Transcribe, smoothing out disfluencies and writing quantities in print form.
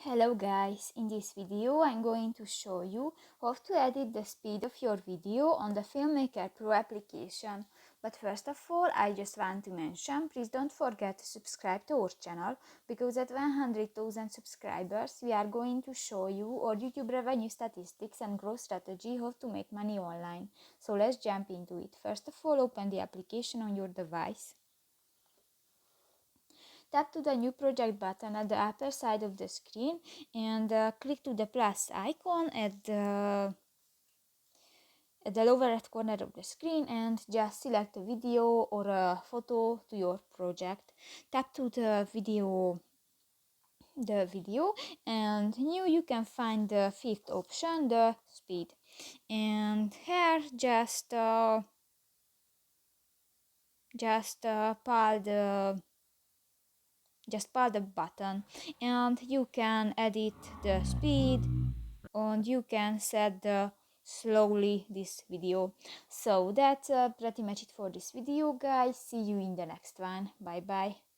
Hello guys, in this video I'm going to show you how to edit the speed of your video on the Filmmaker Pro application. But first of all, I just want to mention, please don't forget to subscribe to our channel, because at 100,000 subscribers we are going to show you our YouTube revenue statistics and growth strategy, how to make money online. So let's jump into it. First of all, open the application on your device. Tap to the new project button at the upper side of the screen and click to the plus icon at the lower right corner of the screen and just select a video or a photo to your project. Tap to the video, and here you can find the fifth option, the speed, and here just pull the button and you can edit the speed and you can set the slowly this video. So that's pretty much it for this video, guys. See you in the next one. Bye bye.